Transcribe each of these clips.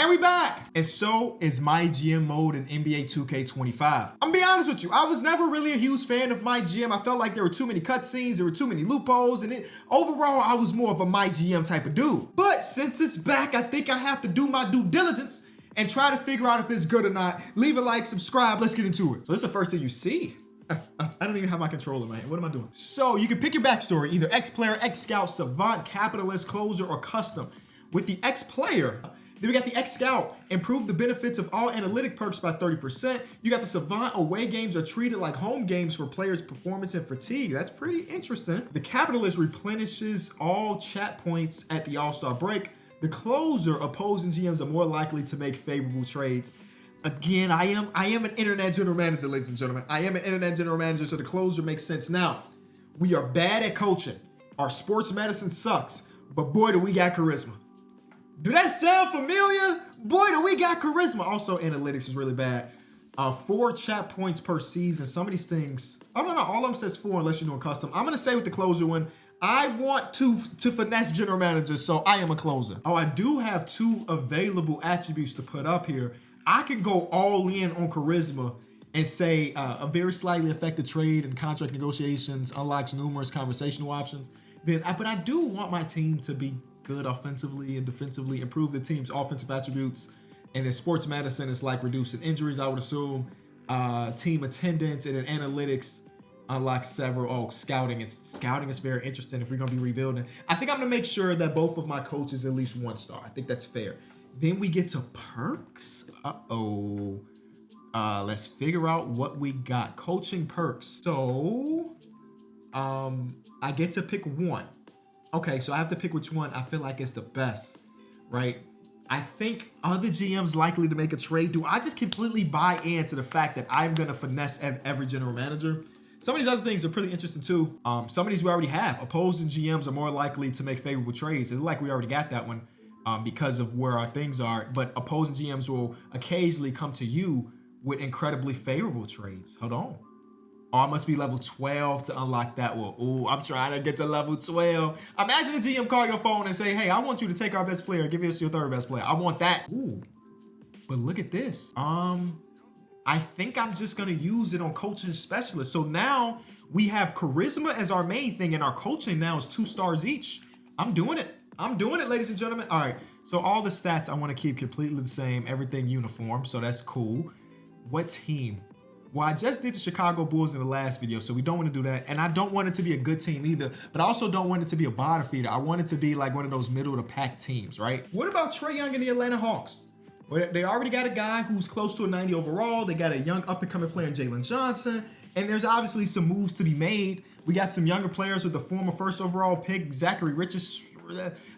And we back! And so is MyGM mode in NBA 2K25. I'm gonna be honest with you, I was never really a huge fan of MyGM. I felt like there were too many cutscenes, there were too many loopholes, and overall, I was more of a MyGM type of dude. But since it's back, I think I have to do my due diligence and try to figure out if it's good or not. Leave a like, subscribe, let's get into it. So this is the first thing you see. I don't even have my controller, man. What am I doing? So you can pick your backstory, either X-Player, X-Scout, Savant, Capitalist, Closer, or Custom. With the X-Player, then we got the X-Scout, improve the benefits of all analytic perks by 30%. You got the Savant, away games are treated like home games for players' performance and fatigue. That's pretty interesting. The Capitalist replenishes all chat points at the All-Star break. The Closer, opposing GMs are more likely to make favorable trades. Again, I am an internet general manager, ladies and gentlemen. I am an internet general manager, so the Closer makes sense. Now, we are bad at coaching. Our sports medicine sucks, but boy, do we got charisma. Do that sound familiar? Boy, do we got charisma. Also, analytics is really bad. 4 chat points per season. Some of these things, I don't know, all of them says 4 unless you're doing custom. I'm gonna say with the Closer one, I want to finesse general managers, so I am a closer. Oh, I do have 2 available attributes to put up here. I could go all in on charisma and say a very slightly affected trade and contract negotiations unlocks numerous conversational options. But I do want my team to be good offensively and defensively, improve the team's offensive attributes. And then sports medicine is like reducing injuries, I would assume. Team attendance and then analytics unlocks several. Oh, scouting. Scouting is very interesting if we're gonna be rebuilding. I think I'm gonna make sure that both of my coaches at least 1 star. I think that's fair. Then we get to perks. Let's figure out what we got. Coaching perks. So, I get to pick 1. Okay, so I have to pick which one I feel like is the best, right? I think other GMs likely to make a trade. Do I just completely buy into the fact that I'm gonna finesse every general manager? Some of these other things are pretty interesting too. Some of these we already have. Opposing GMs are more likely to make favorable trades. It's like we already got that one. Because of where our things are, but opposing GMs will occasionally come to you with incredibly favorable trades. Hold on. Oh, I must be level 12 to unlock that one. Ooh, I'm trying to get to level 12. Imagine a GM call your phone and say, hey, I want you to take our best player, give us your 3rd best player. I want that. Ooh, but look at this. I think I'm just gonna use it on coaching specialist. So now we have charisma as our main thing and our coaching now is 2 stars each. I'm doing it. I'm doing it, ladies and gentlemen. All right, so all the stats I want to keep completely the same, everything uniform, so that's cool. What team? Well, I just did the Chicago Bulls in the last video, so we don't want to do that. And I don't want it to be a good team either, but I also don't want it to be a bottom feeder. I want it to be like one of those middle of the pack teams, right? What about Trae Young and the Atlanta Hawks? Well, they already got a guy who's close to a 90 overall. They got a young up-and-coming player, Jalen Johnson, and there's obviously some moves to be made. We got some younger players with the former 1st overall pick, Zachary Richards.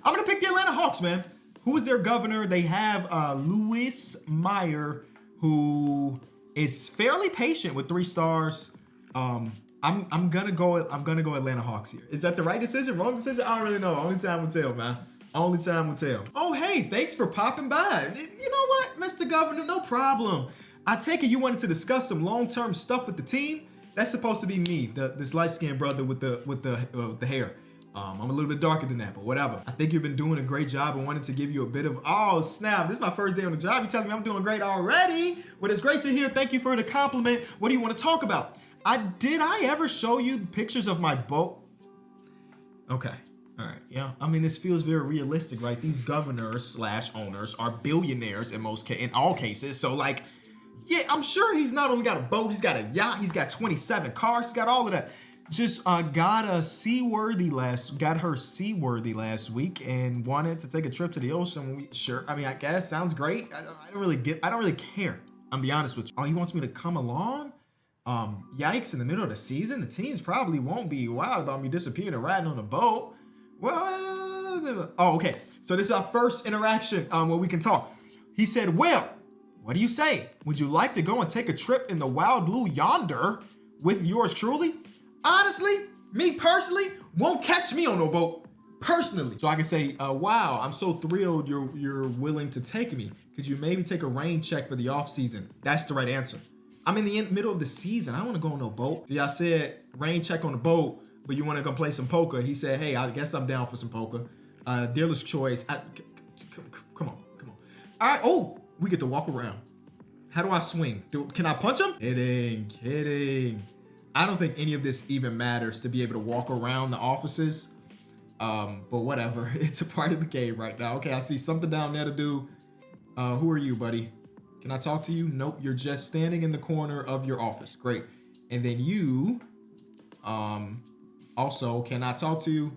I'm gonna pick the Atlanta Hawks, man. Who is their governor? They have Louis Meyer, who is fairly patient with 3 stars. I'm gonna go Atlanta Hawks here. Is that the right decision? Wrong decision? I don't really know. Only time will tell, man. Only time will tell. Oh, hey, thanks for popping by. You know what, Mr. Governor? No problem. I take it you wanted to discuss some long-term stuff with the team. That's supposed to be me, this light-skinned brother with the hair. I'm a little bit darker than that, but whatever. I think you've been doing a great job and wanted to give you a bit of, oh snap, this is my first day on the job. You're telling me I'm doing great already? Well, it's great to hear. Thank you for the compliment. What do you want to talk about? Did I ever show you pictures of my boat? Okay, all right, yeah. I mean, this feels very realistic, right? These governors / owners are billionaires in all cases. So like, yeah, I'm sure he's not only got a boat, he's got a yacht, he's got 27 cars, he's got all of that. Just got her seaworthy last week and wanted to take a trip to the ocean. Sure, I mean, I guess sounds great. I don't really care. I'm be honest with you. Oh, he wants me to come along? Yikes! In the middle of the season, the teams probably won't be wild about me disappearing and riding on a boat. Well, oh, okay. So this is our first interaction where we can talk. He said, "Well, what do you say? Would you like to go and take a trip in the wild blue yonder with yours truly?" Honestly, me personally, won't catch me on no boat, personally. So I can say, wow, I'm so thrilled you're willing to take me. Could you maybe take a rain check for the off season? That's the right answer. I'm in the middle of the season. I don't want to go on no boat. See, I said rain check on the boat, but you want to go play some poker. He said, hey, I guess I'm down for some poker. Dealer's choice. Come on. All right. Oh, we get to walk around. How do I swing? Can I punch him? Kidding. I don't think any of this even matters to be able to walk around the offices. But whatever. It's a part of the game right now. Okay, I see something down there to do. Who are you, buddy? Can I talk to you? Nope, you're just standing in the corner of your office. Great. And then you, also, can I talk to you?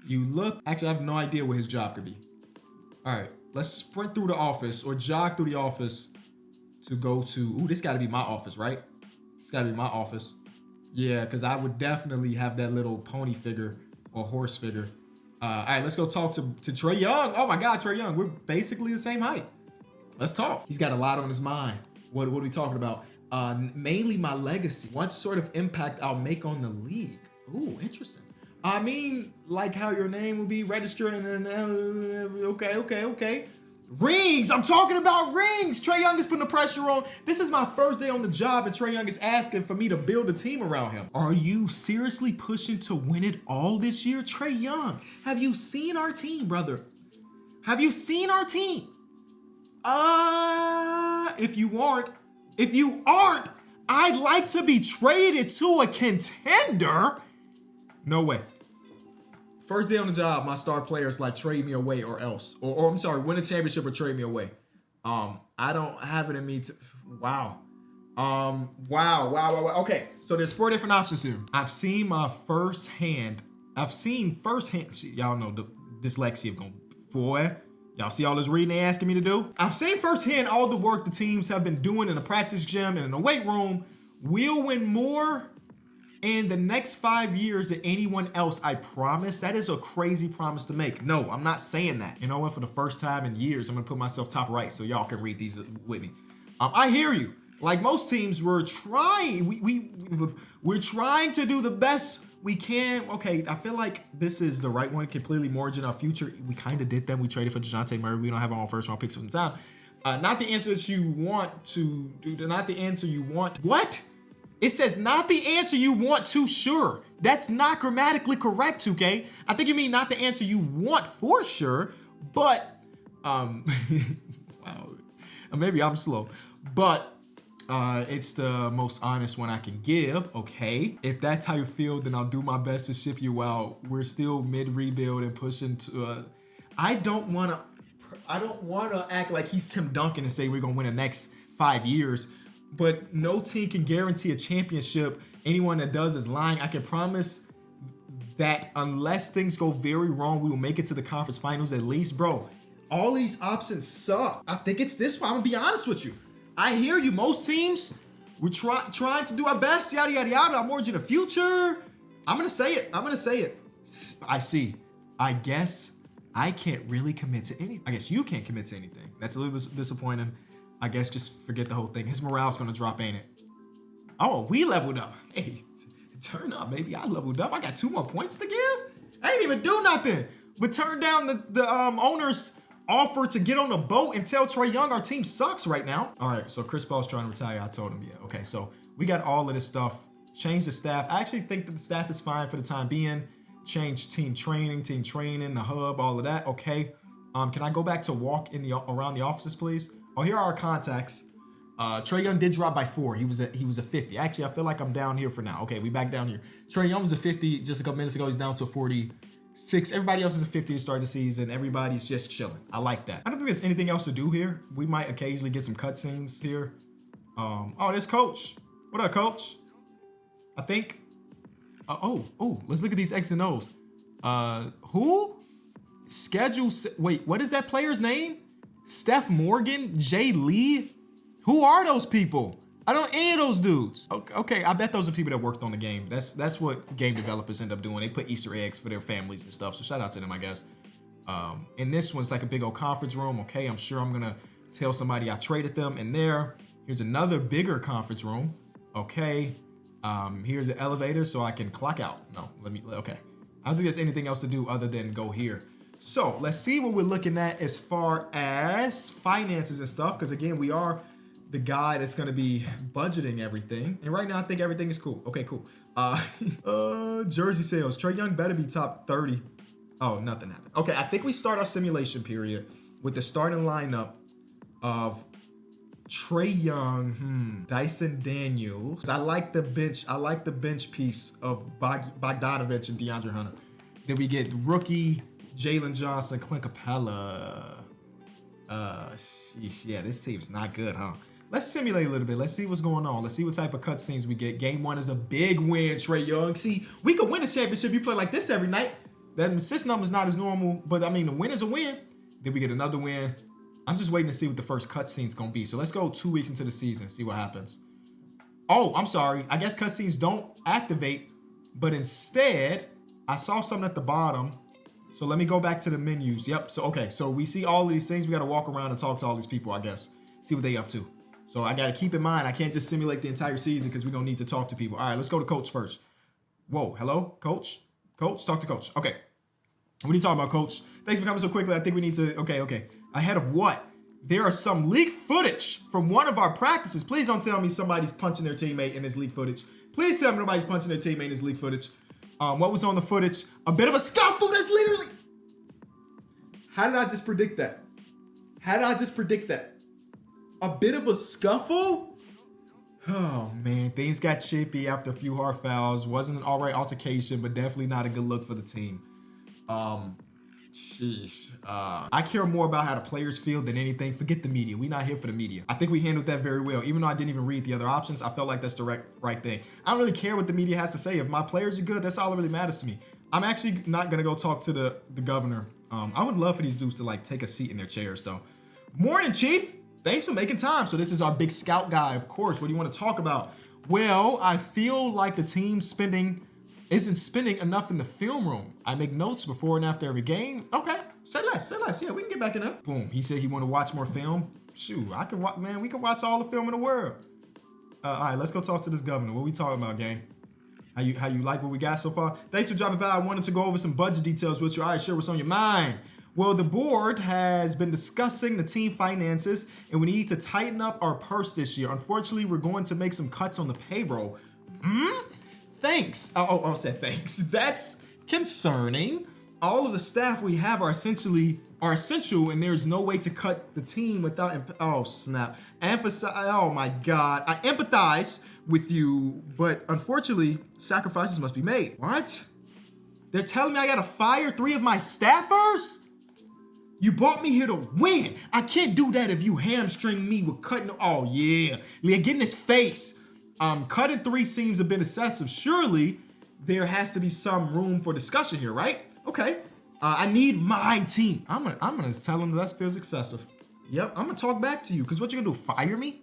You look, actually, I have no idea what his job could be. All right, let's sprint through the office or jog through the office to go to, ooh, this gotta be my office, right? It's gotta be my office. Yeah, because I would definitely have that little pony figure or horse figure. All right, let's go talk to Trae Young. Oh my God, Trae Young, we're basically the same height. Let's talk. He's got a lot on his mind. What are we talking about? Mainly my legacy. What sort of impact I'll make on the league? Ooh, interesting. I mean, like how your name will be registering and okay. Rings. I'm talking about rings. Trae Young is putting the pressure on. This is my first day on the job, and Trae Young is asking for me to build a team around him. Are you seriously pushing to win it all this year, Trae Young? Have you seen our team, brother? Have you seen our team? If you aren't, I'd like to be traded to a contender. No way. First day on the job, my star players like trade me away or else. Or I'm sorry, win a championship or trade me away. I don't have it in me to, wow. Wow. Okay, so there's 4 different options here. I've seen firsthand, y'all know the dyslexia going, boy. Y'all see all this reading they asking me to do? I've seen firsthand all the work the teams have been doing in the practice gym and in the weight room. We'll win more in the next 5 years than anyone else, I promise. That is a crazy promise to make. No, I'm not saying that. You know what? For the first time in years, I'm gonna put myself top right so y'all can read these with me. I hear you. Like most teams, we're trying. We're trying to do the best we can. Okay, I feel like this is the right one. Completely mortgage our future. We kind of did that. We traded for DeJounte Murray. We don't have our own first round picks from the time. Not the answer that you want to do. Not the answer you want. What? It says not the answer you want to, sure. That's not grammatically correct, 2K. I think you mean not the answer you want for sure, but, wow, maybe I'm slow, but it's the most honest one I can give, okay? If that's how you feel, then I'll do my best to ship you out. We're still mid-rebuild and pushing to, I don't wanna act like he's Tim Duncan and say we're gonna win the next 5 years, but no team can guarantee a championship. Anyone that does is lying. I can promise that unless things go very wrong, we will make it to the conference finals at least. Bro, all these options suck. I think it's this one. I'm gonna be honest with you. I hear you. Most teams, we're trying to do our best, yada, yada, yada. I'm mortgaging the future. I'm gonna say it. I see. I guess I can't really commit to anything. I guess you can't commit to anything. That's a little bit disappointing. I guess just forget the whole thing. His morale's gonna drop, ain't it? Oh, we leveled up. Hey, turn up, baby. I leveled up. I got 2 more points to give. I ain't even do nothing but turn down the owner's offer to get on a boat and tell Trae Young our team sucks right now. All right, so Chris Paul's trying to retire. I told him, yeah. Okay, so we got all of this stuff. Change the staff. I actually think that the staff is fine for the time being. Change team training, the hub, all of that. Okay. Can I go back to walk around the offices, please? Oh, here are our contacts. Trae Young did drop by 4. He was a 50. Actually, I feel like I'm down here for now. Okay, we back down here. Trae Young was a 50 just a couple minutes ago. He's down to 46. Everybody else is a 50 to start the season. Everybody's just chilling. I like that. I don't think there's anything else to do here. We might occasionally get some cutscenes here. Oh, there's Coach. What up, Coach? I think. Let's look at these X and O's. Who? Wait, what is that player's name? Steph Morgan, Jay Lee. Who are those people? I don't any of those dudes. Okay, I bet those are people that worked on the game. That's what game developers end up doing. They put Easter eggs for their families and stuff. So shout out to them, I guess. And this one's like a big old conference room. Okay, I'm sure I'm gonna tell somebody I traded them in there. Here's another bigger conference room. Okay. Here's the elevator so I can clock out. No, okay. I don't think there's anything else to do other than go here. So let's see what we're looking at as far as finances and stuff. Because again, we are the guy that's going to be budgeting everything. And right now, I think everything is cool. Okay, cool. Jersey sales. Trae Young better be top 30. Oh, nothing happened. Okay, I think we start our simulation period with the starting lineup of Trey Young, Dyson Daniels. I like the bench piece of Bogdanovich and DeAndre Hunter. Then we get rookie Jalen Johnson, Clint Capella. Yeah, this team's not good, huh? Let's simulate a little bit. Let's see what's going on. Let's see what type of cutscenes we get. Game 1 is a big win, Trey Young. See, we could win a championship. You play like this every night. That assist number's not as normal, but I mean, the win is a win. Then we get another win. I'm just waiting to see what the first cutscene's gonna be. So let's go 2 weeks into the season, see what happens. Oh, I'm sorry. I guess cutscenes don't activate, but instead, I saw something at the bottom. So let me go back to the menus. Yep. So, okay. So we see all of these things. We got to walk around and talk to all these people, I guess. See what they up to. So I got to keep in mind, I can't just simulate the entire season because we're going to need to talk to people. All right, let's go to coach first. Whoa. Hello, coach? Coach? Talk to coach. Okay. What are you talking about, coach? Thanks for coming so quickly. I think we need to... Okay. Ahead of what? There are some leaked footage from one of our practices. Please don't tell me somebody's punching their teammate in this leaked footage. Please tell me nobody's punching their teammate in this leaked footage. What was on the footage? A bit of a scuffle. That's literally... How did I just predict that? A bit of a scuffle? Oh, man. Things got chippy after a few hard fouls. Wasn't an all right altercation, but definitely not a good look for the team. Sheesh. I care more about how the players feel than anything. Forget the media. We're not here for the media. I think we handled that very well. Even though I didn't even read the other options, I felt like that's the right thing. I don't really care what the media has to say. If my players are good, that's all that really matters to me. I'm actually not going to go talk to the governor. I would love for these dudes to like take a seat in their chairs though. Morning, Chief. Thanks for making time. So this is our big scout guy, of course. What do you want to talk about? Well, I feel like the team isn't spending enough in the film room. I make notes before and after every game. Okay, say less. Yeah, we can get back in there. Boom. He said he want to watch more film. Shoot, I can watch, man. We can watch all the film in the world. All right, let's go talk to this governor. What we talking about, gang? How you like what we got so far? Thanks for dropping by. I wanted to go over some budget details with you. All right, share what's on your mind. Well, the board has been discussing the team finances, and we need to tighten up our purse this year. Unfortunately, we're going to make some cuts on the payroll. Thanks. I said thanks. That's concerning. All of the staff we have are essential, and there's no way to cut the team without. Oh snap! Oh my God! I empathize with you, but unfortunately, sacrifices must be made. What? They're telling me I gotta fire 3 of my staffers? You brought me here to win. I can't do that if you hamstring me with cutting. Oh yeah, get in his face. Cutting 3 seems a bit excessive. Surely there has to be some room for discussion here, right? Okay. I need my team. I'm gonna tell him that feels excessive. Yep. I'm gonna talk back to you because what you gonna do? Fire me?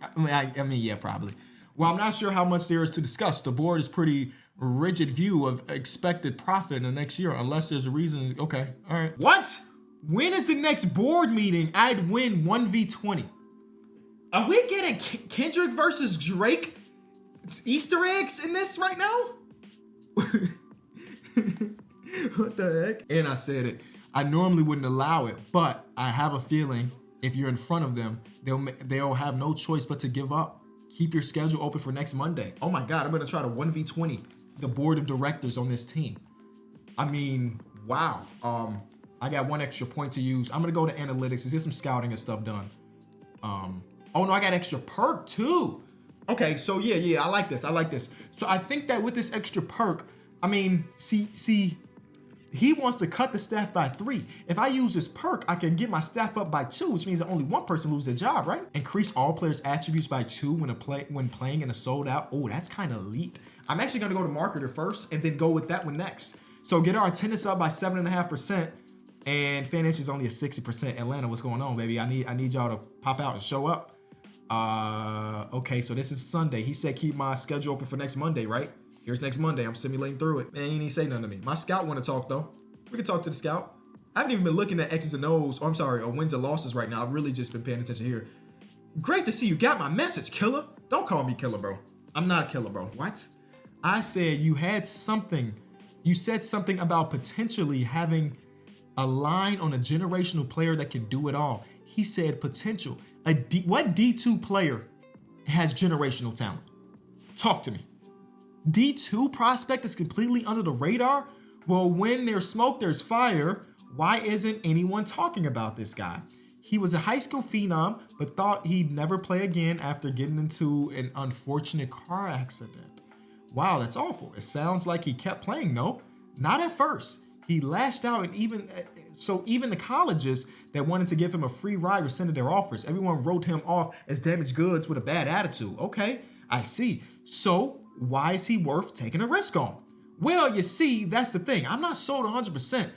I mean, yeah, probably. Well, I'm not sure how much there is to discuss. The board is pretty rigid view of expected profit in the next year, unless there's a reason. Okay. All right. What? When is the next board meeting? I'd win 1v20. Are we getting Kendrick versus Drake Easter eggs in this right now? What the heck? And I said it. I normally wouldn't allow it, but I have a feeling if you're in front of them, they'll have no choice but to give up. Keep your schedule open for next Monday. Oh my God, I'm gonna try to 1v20 the board of directors on this team. I mean, wow. I got 1 extra point to use. I'm gonna go to analytics and get some scouting and stuff done. Oh no, I got extra perk too. Okay, so yeah, I like this. So I think that with this extra perk, I mean, see, he wants to cut the staff by 3. If I use this perk, I can get my staff up by 2, which means that only 1 person loses their job, right? Increase all players' attributes by 2 when playing in a sold out. Oh, that's kind of elite. I'm actually gonna go to marketer first and then go with that one next. So get our attendance up by 7.5%. And finish is only a 60%. Atlanta, what's going on, baby? I need y'all to pop out and show up. Okay, so this is Sunday. He said keep my schedule open for next Monday, right? Here's next Monday. I'm simulating through it. Man, he didn't say nothing to me. My scout want to talk though. We can talk to the scout. I haven't even been looking at X's and O's. Oh, I'm sorry, or wins and losses right now. I've really just been paying attention here. Great to see you got my message, killer. Don't call me killer, bro. I'm not a killer, bro. What? I said you had something. You said something about potentially having a line on a generational player that can do it all. He said potential. What D2 player has generational talent? Talk to me. D2 prospect is completely under the radar? Well, when there's smoke, there's fire. Why isn't anyone talking about this guy? He was a high school phenom, but thought he'd never play again after getting into an unfortunate car accident. Wow, that's awful. It sounds like he kept playing though. Not at first. He lashed out, and even the colleges that wanted to give him a free ride rescinded their offers. Everyone wrote him off as damaged goods with a bad attitude. Okay, I see. So why is he worth taking a risk on? Well, you see, that's the thing. I'm not sold 100%.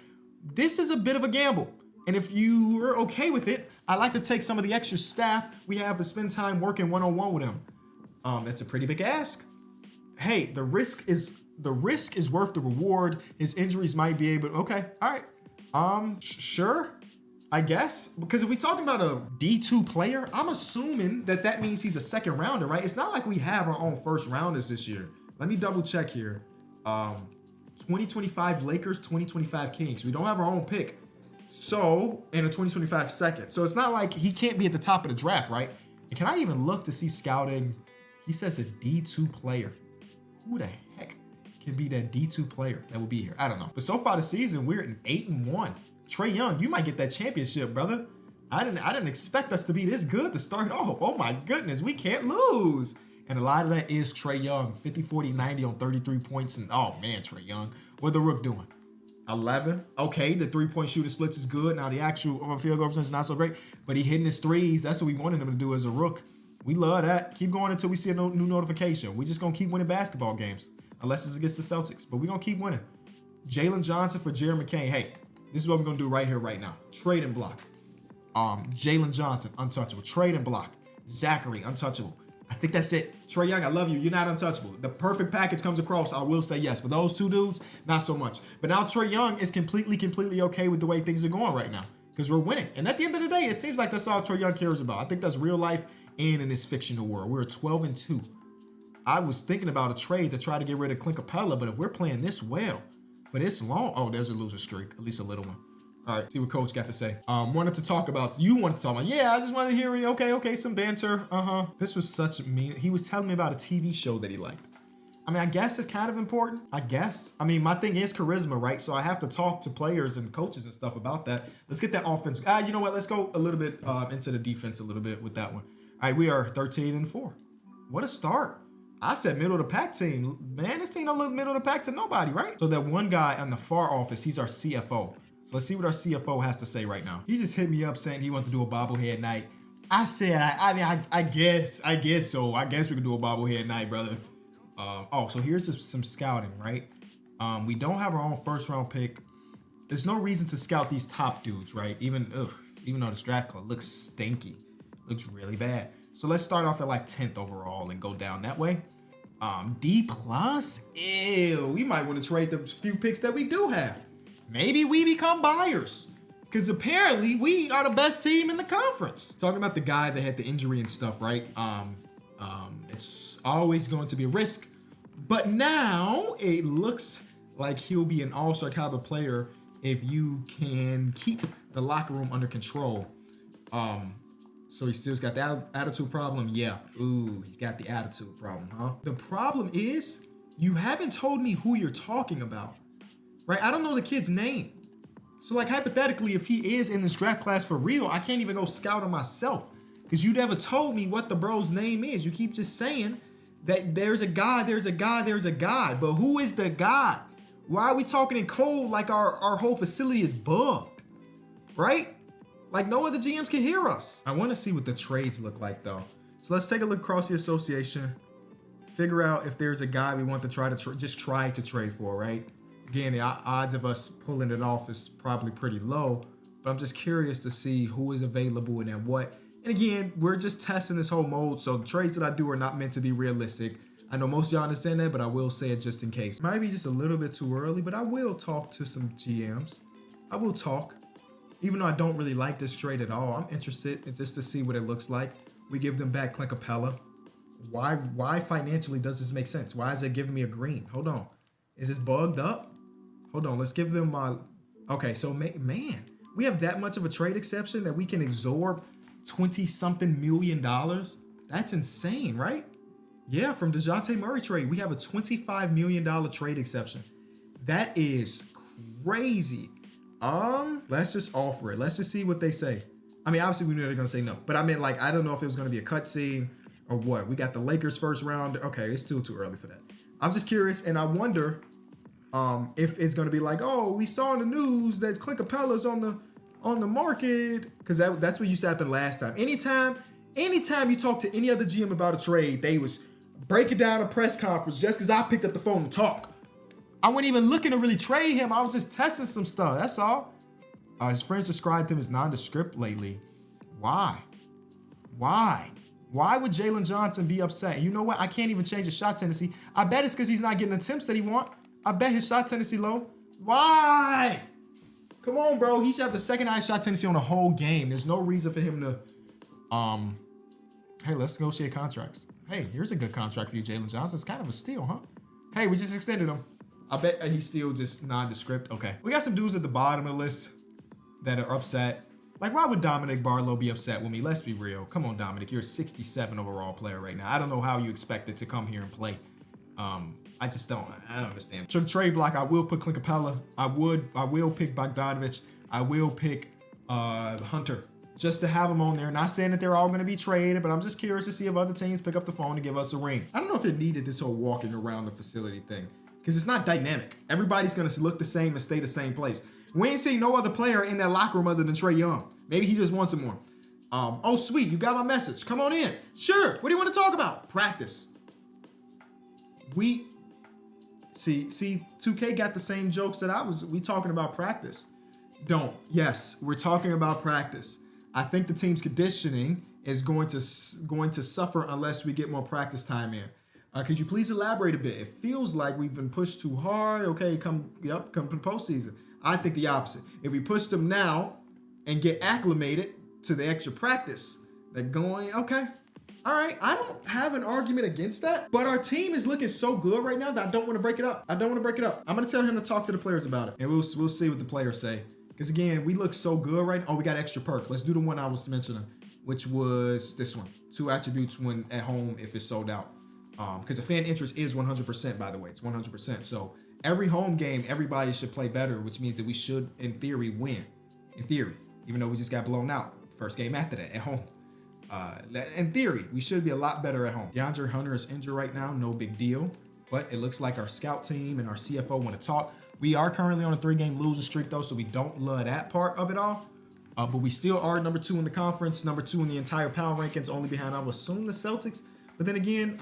This is a bit of a gamble. And if you are okay with it, I'd like to take some of the extra staff we have to spend time working one-on-one with him. That's a pretty big ask. Hey, the risk is worth the reward. His injuries might be able. Okay, all right. Sure, I guess. Because if we're talking about a D2 player, I'm assuming that means he's a second rounder, right? It's not like we have our own first rounders this year. Let me double check here. 2025 Lakers, 2025 Kings. We don't have our own pick. So, and a 2025 second. So it's not like he can't be at the top of the draft, right? And can I even look to see scouting? He says a D2 player. Who the heck can be that D2 player that will be here? I don't know. But so far this season, we're at 8-1. Trae Young, you might get that championship, brother. I didn't expect us to be this good to start off. Oh my goodness, we can't lose. And a lot of that is Trae Young, 50, 40, 90 on 33 points. And oh man, Trae Young, what the Rook doing? 11. Okay, the three-point shooter splits is good. Now the actual field goal percentage is not so great, but he hitting his threes. That's what we wanted him to do as a Rook. We love that. Keep going until we see a new notification. We just gonna keep winning basketball games, unless it's against the Celtics. But we gonna keep winning. Jalen Johnson for Jared McCain. Hey, this is what we're gonna do right here, right now. Trade and block. Jalen Johnson, untouchable. Trade and block. Zachary, untouchable. I think that's it. Trae Young, I love you. You're not untouchable. The perfect package comes across. I will say yes. But those two dudes, not so much. But now Trae Young is completely okay with the way things are going right now because we're winning. And at the end of the day, it seems like that's all Trae Young cares about. I think that's real life and in this fictional world. We're 12-2. I was thinking about a trade to try to get rid of Clint Capella, but if we're playing this well for this long, oh, there's a loser streak, at least a little one. All right, see what Coach got to say. You wanted to talk about, yeah, I just wanted to hear you. Okay, some banter. This was such mean. He was telling me about a TV show that he liked. I mean, I guess it's kind of important. I guess. I mean, my thing is charisma, right? So I have to talk to players and coaches and stuff about that. Let's get that offense. You know what? Let's go a little bit into the defense a little bit with that one. All right, we are 13-4. What a start. I said middle of the pack team. Man, this team don't look middle of the pack to nobody, right? So that one guy on the far office, he's our CFO. So let's see what our CFO has to say right now. He just hit me up saying he wants to do a bobblehead night. I said, I guess so. I guess we can do a bobblehead night, brother. So here's some scouting, right? We don't have our own first round pick. There's no reason to scout these top dudes, right? Even though this draft club looks stinky, looks really bad. So let's start off at like 10th overall and go down that way. D+, ew. We might want to trade the few picks that we do have. Maybe we become buyers because apparently we are the best team in the conference. Talking about the guy that had the injury and stuff, right? It's always going to be a risk, but now it looks like he'll be an all-star caliber player if you can keep the locker room under control. So he still's got the attitude problem. Yeah. Ooh, he's got the attitude problem, huh? The problem is you haven't told me who you're talking about. Right? I don't know the kid's name. So like hypothetically, if he is in this draft class for real, I can't even go scout him myself because you never told me what the bro's name is. You keep just saying that there's a guy. But who is the guy? Why are we talking in code like our whole facility is bugged? Right? Like no other GMs can hear us. I want to see what the trades look like though. So let's take a look across the association. Figure out if there's a guy we want to try to trade for, right? Again, the odds of us pulling it off is probably pretty low, but I'm just curious to see who is available and at what. And again, we're just testing this whole mode, so the trades that I do are not meant to be realistic. I know most of y'all understand that, but I will say it just in case. Might be just a little bit too early, but I will talk to some GMs. I will talk. Even though I don't really like this trade at all, I'm interested in just to see what it looks like. We give them back Clint Capella. Why financially does this make sense? Why is it giving me a green? Hold on. Is this bugged up? Hold on, let's give them my... Okay, so man, we have that much of a trade exception that we can absorb 20-something million dollars? That's insane, right? Yeah, from DeJounte Murray trade, we have a $25 million trade exception. That is crazy. Let's just offer it. Let's just see what they say. I mean, obviously we knew they were gonna say no, but I meant like I don't know if it was gonna be a cutscene or what. We got the Lakers first round. Okay, it's still too early for that. I'm just curious, and I wonder if it's gonna be like, oh, we saw in the news that Clint Capella's on the market, because that's what used to happen last time. Anytime you talk to any other GM about a trade, they was breaking down a press conference just because I picked up the phone to talk. I wasn't even looking to really trade him. I was just testing some stuff. That's all. His friends described him as nondescript lately. Why? Why would Jalen Johnson be upset? And you know what? I can't even change his shot tendency. I bet it's because he's not getting attempts that he want. I bet his shot tendency low. Why? Come on, bro. He should have the second highest shot tendency on the whole game. There's no reason for him to, hey, let's negotiate contracts. Hey, here's a good contract for you, Jalen Johnson. It's kind of a steal, huh? Hey, we just extended him. I bet he's still just nondescript. Okay. We got some dudes at the bottom of the list that are upset. Like, why would Dominic Barlow be upset with me? Let's be real. Come on, Dominic. You're a 67 overall player right now. I don't know how you expected to come here and play. I don't understand. To the trade block, I will put Clint Capella. I will pick Bogdanovich. I will pick Hunter. Just to have them on there. Not saying that they're all going to be traded, but I'm just curious to see if other teams pick up the phone and give us a ring. I don't know if it needed this whole walking around the facility thing, because it's not dynamic. Everybody's going to look the same and stay the same place. We ain't seen no other player in that locker room other than Trae Young. Maybe he just wants some more. Oh, sweet. You got my message. Come on in. Sure. What do you want to talk about? Practice. We see 2K got the same jokes that we talking about practice. Yes, we're talking about practice. I think the team's conditioning is going to suffer unless we get more practice time in. Could you please elaborate a bit? It feels like we've been pushed too hard. Okay, come to postseason. I think the opposite. If we push them now and get acclimated to the extra practice, they're going, okay, all right. I don't have an argument against that, but our team is looking so good right now that I don't want to break it up. I'm going to tell him to talk to the players about it, and we'll see what the players say. Because again, we look so good right now. Oh, we got extra perk. Let's do the one I was mentioning, which was this one. 2 attributes when at home if it's sold out. Because the fan interest is 100%, by the way. It's 100%. So every home game, everybody should play better, which means that we should, in theory, win. In theory, even though we just got blown out. First game after that, at home. In theory, we should be a lot better at home. DeAndre Hunter is injured right now. No big deal. But it looks like our scout team and our CFO want to talk. We are currently on a 3-game losing streak, though, so we don't love that part of it all. But we still are number 2 in the conference, number 2 in the entire power rankings, only behind, I would assume, the Celtics. But then again,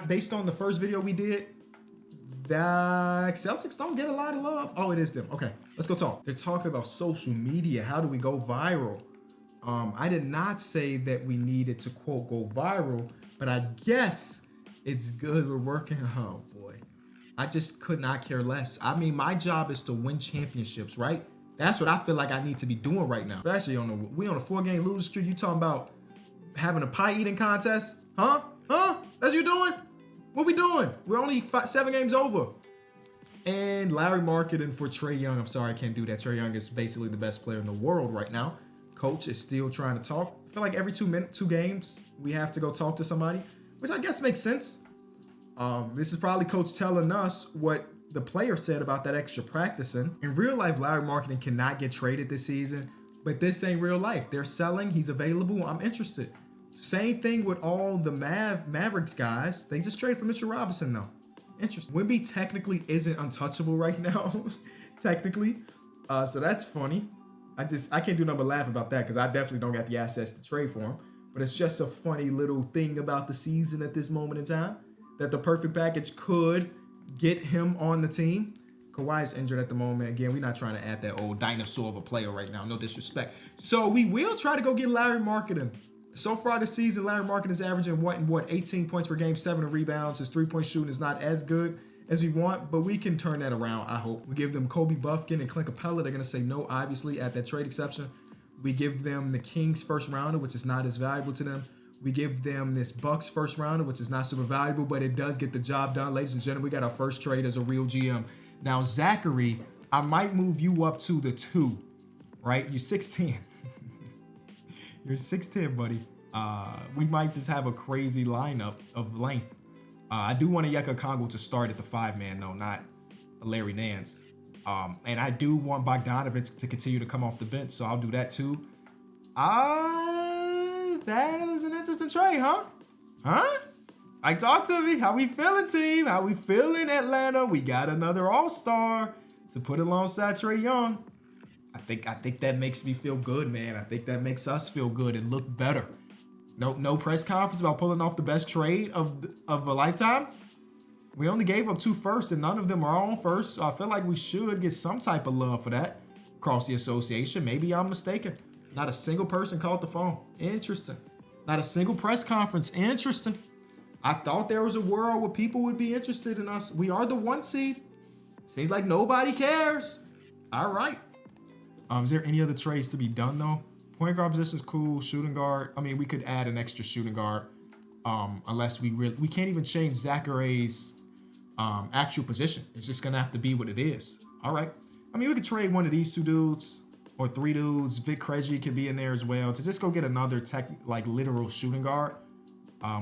based on the first video we did, the Celtics don't get a lot of love. Oh, it is them. Okay, let's go talk. They're talking about social media. How do we go viral? I did not say that we needed to, quote, go viral, but I guess it's good we're working. Oh, boy. I just could not care less. I mean, my job is to win championships, right? That's what I feel like I need to be doing right now. Especially we on a 4-game losing streak. You talking about having a pie eating contest? Huh? That's what you doing? What we doing? We're only 7 games over. And Larry marketing for Trae Young. I'm sorry, I can't do that. Trae Young is basically the best player in the world right now. Coach is still trying to talk. I feel like every 2 games, we have to go talk to somebody, which I guess makes sense. This is probably coach telling us what the player said about that extra practicing. In real life, Larry Marketing cannot get traded this season, but this ain't real life. They're selling. He's available. I'm interested. Same thing with all the Mavericks guys. They just traded for Mitchell Robinson though. Interesting. Wemby technically isn't untouchable right now, technically. So that's funny. I can't do nothing but laugh about that because I definitely don't got the assets to trade for him. But it's just a funny little thing about the season at this moment in time, that the perfect package could get him on the team. Kawhi's injured at the moment. Again, we're not trying to add that old dinosaur of a player right now. No disrespect. So we will try to go get Larry Marketing. So far this season, Larry Marketing is averaging 18 points per game, 7 rebounds. His 3-point shooting is not as good as we want, but we can turn that around, I hope. We give them Kobe Buffkin and Clint Capella. They're going to say no, obviously, at that trade exception. We give them the Kings first rounder, which is not as valuable to them. We give them this Bucks first rounder, which is not super valuable, but it does get the job done. Ladies and gentlemen, we got our first trade as a real GM. Now, Zachary, I might move you up to the 2, right? You're 6'10". You're 6'10", buddy. We might just have a crazy lineup of length. I do want a Yeka Congo to start at the 5-man, though, not a Larry Nance. And I do want Bogdanovich to continue to come off the bench, so I'll do that too. That was an interesting trade, huh? Huh? Like, talk to me. How we feeling, team? How we feeling, Atlanta? We got another all-star to put alongside Trae Young. I think that makes me feel good, man. I think that makes us feel good and look better. No press conference about pulling off the best trade of a lifetime. We only gave up 2 firsts, and none of them are on first. So I feel like we should get some type of love for that across the association. Maybe I'm mistaken. Not a single person called the phone. Interesting. Not a single press conference. Interesting. I thought there was a world where people would be interested in us. We are the 1 seed. Seems like nobody cares. All right. Is there any other trades to be done, though? Point guard position is cool. Shooting guard. I mean, we could add an extra shooting guard. Unless we can't even change Zachary's actual position. It's just going to have to be what it is. All right. I mean, we could trade one of these 2 dudes or 3 dudes. Vic Krejci could be in there as well to just go get another literal shooting guard.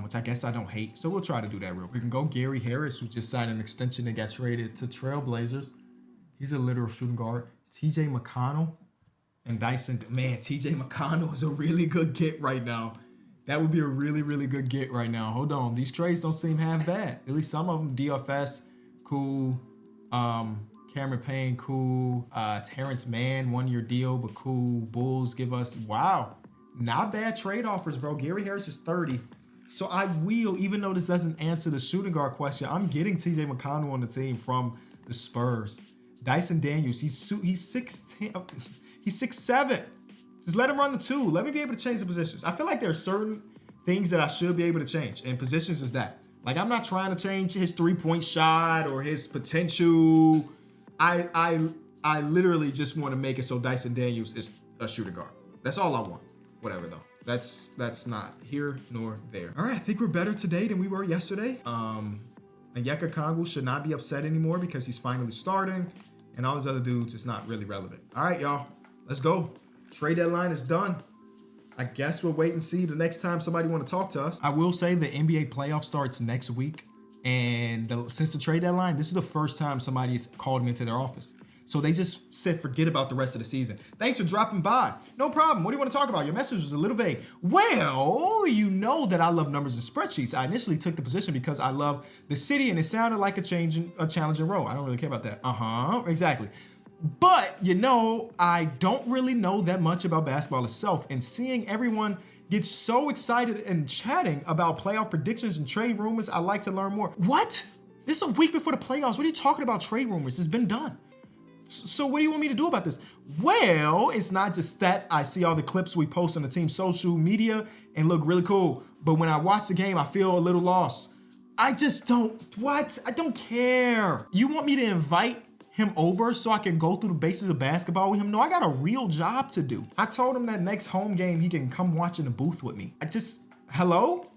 Which I guess I don't hate. So we'll try to do that real quick. We can go Gary Harris, who just signed an extension that got traded to Trailblazers. He's a literal shooting guard. TJ McConnell and Dyson. Man, TJ McConnell is a really good get right now. That would be a really, really good get right now. Hold on. These trades don't seem half bad. At least some of them. DFS, cool. Cameron Payne, cool. Terrence Mann, 1-year deal, but cool. Bulls give us, wow. Not bad trade offers, bro. Gary Harris is 30. So I will, even though this doesn't answer the shooting guard question, I'm getting TJ McConnell on the team from the Spurs. Dyson Daniels, he's 6'10", he's 6'7". Just let him run the 2. Let me be able to change the positions. I feel like there are certain things that I should be able to change, and positions is that. Like, I'm not trying to change his 3-point shot or his potential. I literally just want to make it so Dyson Daniels is a shooting guard. That's all I want. Whatever, though. That's not here nor there. All right, I think we're better today than we were yesterday. And Yeka Kongu should not be upset anymore because he's finally starting. And all these other dudes, it's not really relevant. All right, y'all. Let's go. Trade deadline is done. I guess we'll wait and see the next time somebody want to talk to us. I will say the NBA playoff starts next week. And since the trade deadline, this is the first time somebody's called me into their office. So they just said, forget about the rest of the season. Thanks for dropping by. No problem. What do you want to talk about? Your message was a little vague. Well, you know that I love numbers and spreadsheets. I initially took the position because I love the city and it sounded like a challenging role. I don't really care about that. Exactly. But, you know, I don't really know that much about basketball itself. And seeing everyone get so excited and chatting about playoff predictions and trade rumors, I like to learn more. What? This is a week before the playoffs. What are you talking about trade rumors? It's been done. So what do you want me to do about this? Well, it's not just that I see all the clips we post on the team's social media and look really cool. But when I watch the game, I feel a little lost. I just don't, I don't care. You want me to invite him over so I can go through the basics of basketball with him? No, I got a real job to do. I told him that next home game, he can come watch in the booth with me. Hello?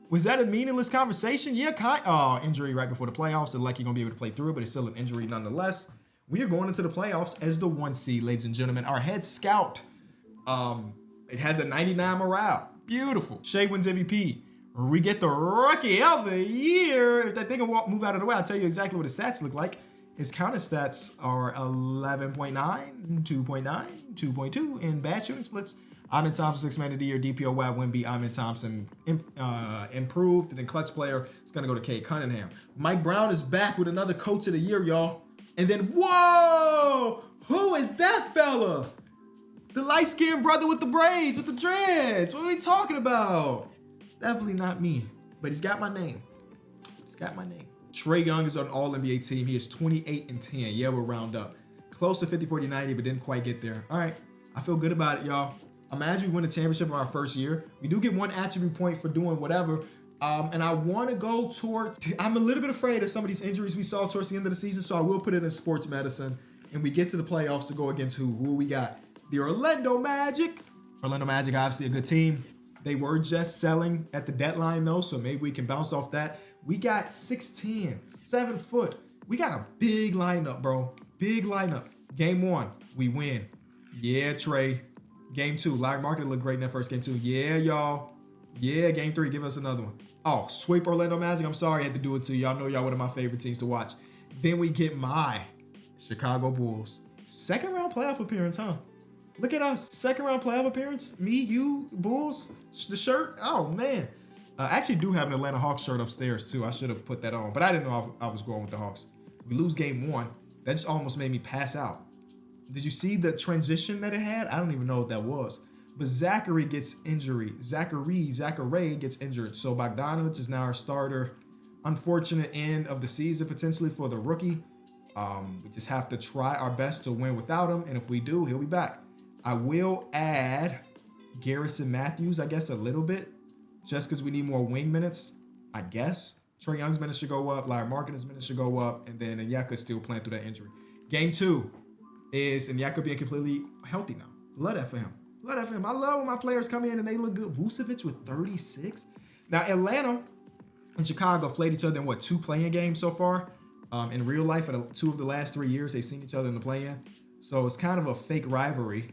Was that a meaningless conversation? Yeah, injury right before the playoffs. So like you're gonna be able to play through it, but it's still an injury nonetheless. We are going into the playoffs as the 1 seed, ladies and gentlemen. Our head scout, it has a 99 morale. Beautiful. Shea wins MVP. We get the Rookie of the Year. If that thing will move out of the way, I'll tell you exactly what his stats look like. His counter stats are 11.9, 2.9, 2.2 in bad shooting splits. Amin Thompson, 6 Man of the Year, DPOY, Wemby. Amin Thompson improved. And then clutch player is going to go to Cade Cunningham. Mike Brown is back with another Coach of the Year, y'all. And then, whoa, who is that fella? The light-skinned brother with the braids, with the dreads. What are we talking about? It's definitely not me, but he's got my name. He's got my name. Trae Young is on an all-NBA team. He is 28 and 10. Yeah, we'll round up. Close to 50, 40, 90, but didn't quite get there. All right, I feel good about it, y'all. Imagine we win a championship in our first year. We do get 1 attribute point for doing whatever. And I want to go towards, I'm a little bit afraid of some of these injuries we saw towards the end of the season, so I will put it in sports medicine. And we get to the playoffs to go against who? Who we got? The Orlando Magic. Orlando Magic, obviously a good team. They were just selling at the deadline, though, so maybe we can bounce off that. We got 6'10", 7 foot. We got a big lineup, bro. Big lineup. Game 1, we win. Yeah, Trey. Game 2, Larry Market looked great in that first game, too. Yeah, y'all. Yeah, game 3, give us another one. Oh, sweep Orlando Magic. I'm sorry I had to do it to you. Y'all know y'all one of my favorite teams to watch. Then we get my Chicago Bulls. 2nd round playoff appearance, huh? Look at our second round playoff appearance. Me, you, Bulls, the shirt. Oh, man. I actually do have an Atlanta Hawks shirt upstairs, too. I should have put that on, but I didn't know I was going with the Hawks. We lose game 1. That just almost made me pass out. Did you see the transition that it had? I don't even know what that was. But Zachary gets injury. Zachary gets injured. So Bogdanovich is now our starter. Unfortunate end of the season potentially for the rookie. We just have to try our best to win without him. And if we do, he'll be back. I will add Garrison Matthews, I guess, a little bit. Just because we need more wing minutes, I guess. Trae Young's minutes should go up. Larry Markkanen's minutes should go up. And then Onyeka's still playing through that injury. Game 2 is Onyeka being completely healthy now. Love that for him. Love that for him. I love when my players come in and they look good. Vucevic with 36. Now, Atlanta and Chicago played each other in, 2 play-in games so far? In real life, for 2 of the last 3 years, they've seen each other in the play-in. So it's kind of a fake rivalry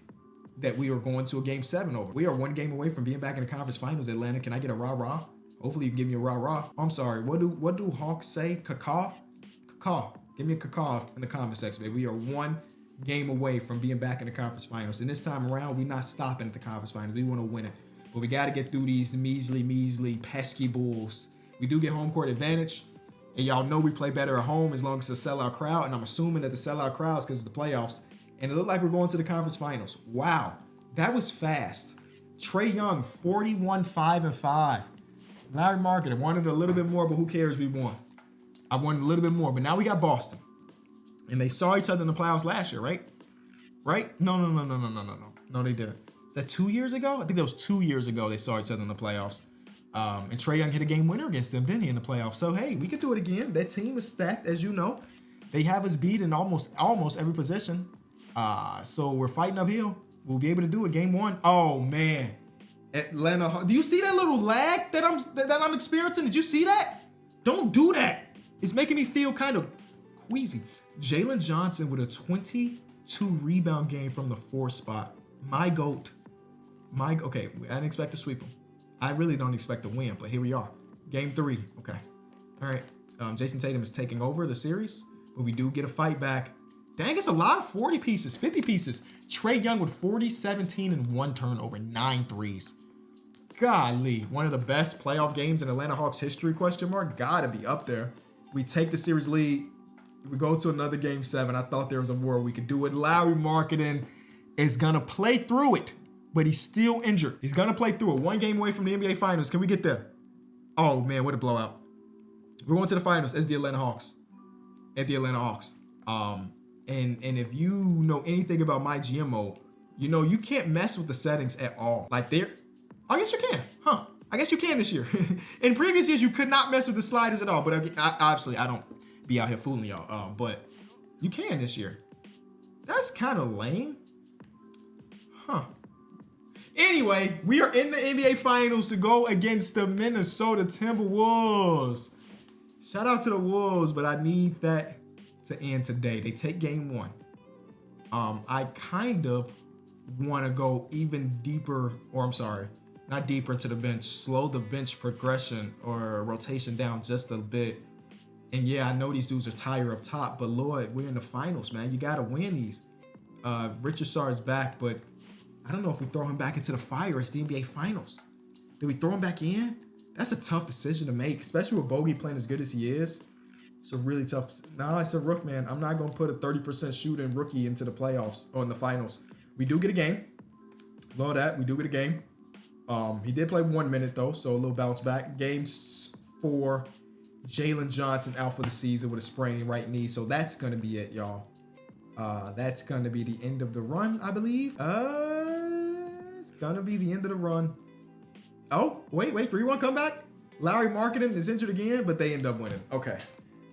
that we are going to a game 7 over. We are 1 game away from being back in the conference finals, Atlanta. Can I get a rah-rah? Hopefully you can give me a rah-rah. I'm sorry. What do Hawks say? Cacaw? Cacaw. Give me a cacaw in the comment section, baby. We are 1 game away from being back in the conference finals. And this time around, we're not stopping at the conference finals. We want to win it. But we got to get through these measly, pesky Bulls. We do get home court advantage. And y'all know we play better at home as long as it's a sellout crowd. And I'm assuming that the sellout crowd is because it's the playoffs. And it looked like we're going to the conference finals. Wow. That was fast. Trae Young, 41, 5, and 5. Larry Markkanen wanted a little bit more, but who cares? We won. I wanted a little bit more, but now we got Boston. And they saw each other in the playoffs last year, right? Right? No, they didn't. Was that 2 years ago? I think that was 2 years ago they saw each other in the playoffs. And Trae Young hit a game winner against them, didn't he, in the playoffs? So, hey, we can do it again. That team is stacked, as you know. They have us beat in almost every position. So we're fighting uphill. We'll be able to do it. Game 1. Oh, man. Atlanta. Do you see that little lag that I'm experiencing? Did you see that? Don't do that. It's making me feel kind of queasy. Jalen Johnson with a 22 rebound game from the 4 spot. My GOAT. Okay, I didn't expect to sweep him. I really don't expect to win, but here we are. Game 3. Okay. All right. Jason Tatum is taking over the series, but we do get a fight back. Dang, it's a lot of 40 pieces, 50 pieces. Trae Young with 40, 17, and 1 turnover, 9 threes. Golly, one of the best playoff games in Atlanta Hawks history, ? Gotta be up there. We take the series lead. We go to another game 7. I thought there was a war we could do it. Larry Markkanen is gonna play through it, but he's still injured. He's gonna play through it. 1 game away from the NBA Finals. Can we get there? Oh man, what a blowout. We're going to the finals as the Atlanta Hawks. At the Atlanta Hawks. And if you know anything about MyGM mode, you know you can't mess with the settings at all. Like I guess you can, huh? I guess you can this year. In previous years, you could not mess with the sliders at all. But obviously, I don't be out here fooling y'all. But you can this year. That's kind of lame, huh? Anyway, we are in the NBA Finals to go against the Minnesota Timberwolves. Shout out to the Wolves, but I need that to end today. They take game 1. I kind of want to go even deeper, or I'm sorry, not deeper into the bench, slow the bench progression or rotation down just a bit. And yeah, I know these dudes are tired up top, but Lord, we're in the finals, man. You got to win these. Richard Sarr is back, but I don't know if we throw him back into the fire. It's the NBA Finals. Do we throw him back in? That's a tough decision to make, especially with Bogey playing as good as he is. It's a really tough. Nah, it's a rook, man. I'm not going to put a 30% shooting rookie into the playoffs or in the finals. We do get a game. Love that. We do get a game. He did play 1 minute, though, so a little bounce back. Game 4, Jalen Johnson out for the season with a sprained right knee. So that's going to be it, y'all. That's going to be the end of the run, I believe. It's going to be the end of the run. Oh, wait, 3-1 comeback? Larry Markkanen is injured again, but they end up winning. Okay.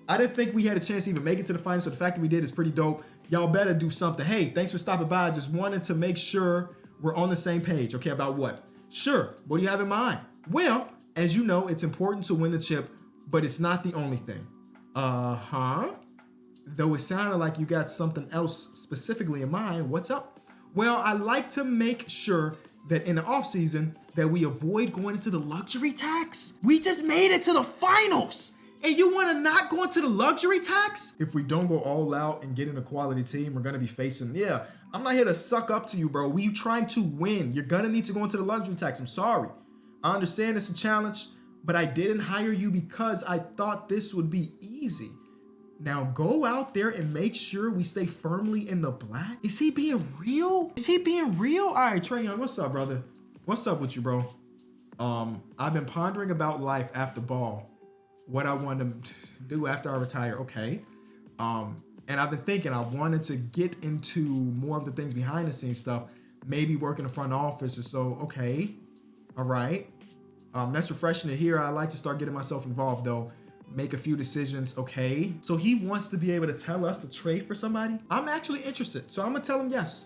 I didn't think we had a chance to even make it to the finals, so the fact that we did is pretty dope. Y'all better do something. Hey, thanks for stopping by. I just wanted to make sure we're on the same page. Okay, about what? Sure. What do you have in mind? Well, as you know, it's important to win the chip, but it's not the only thing. Though it sounded like you got something else specifically in mind. What's up? Well, I like to make sure that in the offseason that we avoid going into the luxury tax. We just made it to the finals. And you want to not go into the luxury tax? If we don't go all out and get in a quality team, we're going to be facing, I'm not here to suck up to you, bro. We trying to win. You're gonna need to go into the luxury tax. I'm sorry. I understand it's a challenge, but I didn't hire you because I thought this would be easy. Now go out there and make sure we stay firmly in the black. Is he being real? Is he being real? All right, Trae Young, what's up, brother? What's up with you, bro? I've been pondering about life after ball, what I want to do after I retire. Okay. And I've been thinking I wanted to get into more of the things behind the scenes stuff, maybe work in the front office or so. Okay. All right. That's refreshing to hear. I like to start getting myself involved though. Make a few decisions. Okay. So he wants to be able to tell us to trade for somebody. I'm actually interested. So I'm going to tell him yes.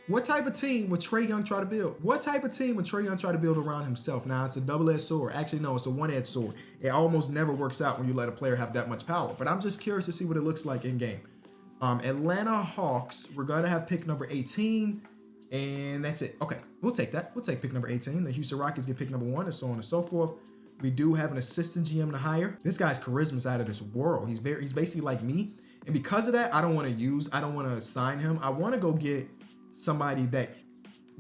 What type of team would Trae Young try to build? What type of team would Trae Young try to build around himself? Now, it's a double-edged sword. Actually, no, it's a one-edged sword. It almost never works out when you let a player have that much power. But I'm just curious to see what it looks like in game. Atlanta Hawks, we're going to have pick number 18. And that's it. Okay, we'll take that. We'll take pick number 18. The Houston Rockets get pick number 1 and so on and so forth. We do have an assistant GM to hire. This guy's charisma is out of this world. He's basically like me. And because of that, I don't want to sign him. I want to go get somebody that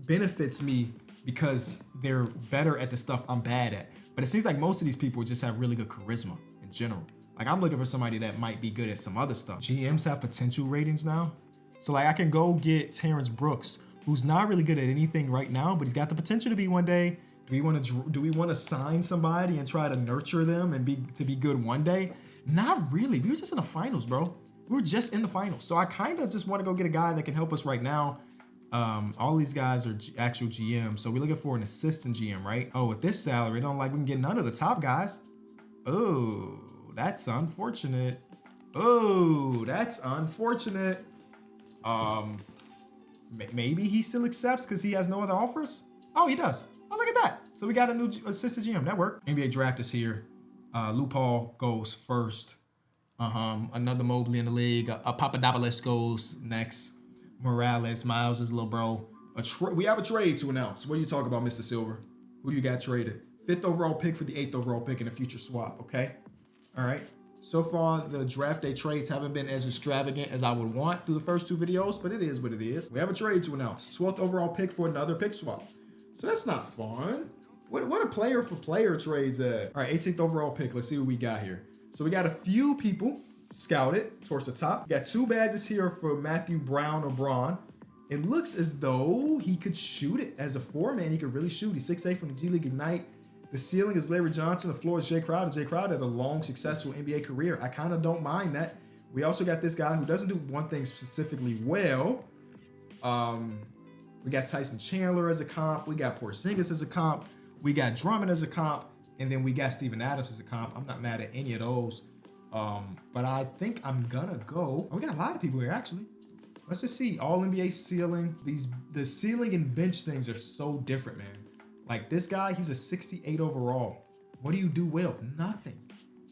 benefits me because they're better at the stuff I'm bad at. But it seems like most of these people just have really good charisma in general. Like I'm looking for somebody that might be good at some other stuff. GMs have potential ratings now. So like I can go get Terrence Brooks, who's not really good at anything right now, but he's got the potential to be one day. Do we want to sign somebody and try to nurture them and be good one day? Not really. We were just in the finals, bro. We were just in the finals. So I kind of just want to go get a guy that can help us right now. All these guys are actual GMs, so we're looking for an assistant GM, right? Oh, with this salary, don't like we can get none of the top guys. Oh, that's unfortunate. Oh, that's unfortunate. Maybe he still accepts because he has no other offers. Oh, he does. Oh, look at that. So we got a new assistant GM. That worked. NBA draft is here. Lou Paul goes first. Another Mobley in the league. Papadopoulos goes next. Morales, Miles' little bro. We have a trade to announce. What do you talk about, Mr. Silver? Who do you got traded? 5th overall pick for the 8th overall pick in a future swap, okay? All right. So far, the draft day trades haven't been as extravagant as I would want through the first 2 videos, but it is what it is. We have a trade to announce. 12th overall pick for another pick swap. So that's not fun. What are player for player trades at? All right, 18th overall pick. Let's see what we got here. So we got a few people scouted towards the top. We got 2 badges here for Matthew Brown or Braun. It looks as though he could shoot it as a 4-man. He could really shoot. He's 6'8" from the G League Ignite. The ceiling is Larry Johnson. The floor is Jay Crowder. Jay Crowder had a long, successful NBA career. I kind of don't mind that. We also got this guy who doesn't do one thing specifically well. We got Tyson Chandler as a comp. We got Porzingis as a comp. We got Drummond as a comp. And then we got Steven Adams as a comp. I'm not mad at any of those. But I think I'm gonna go. Oh, we got a lot of people here actually. Let's just see. All NBA ceiling. The ceiling and bench things are so different, man. Like this guy, he's a 68 overall. What do you do well? Nothing.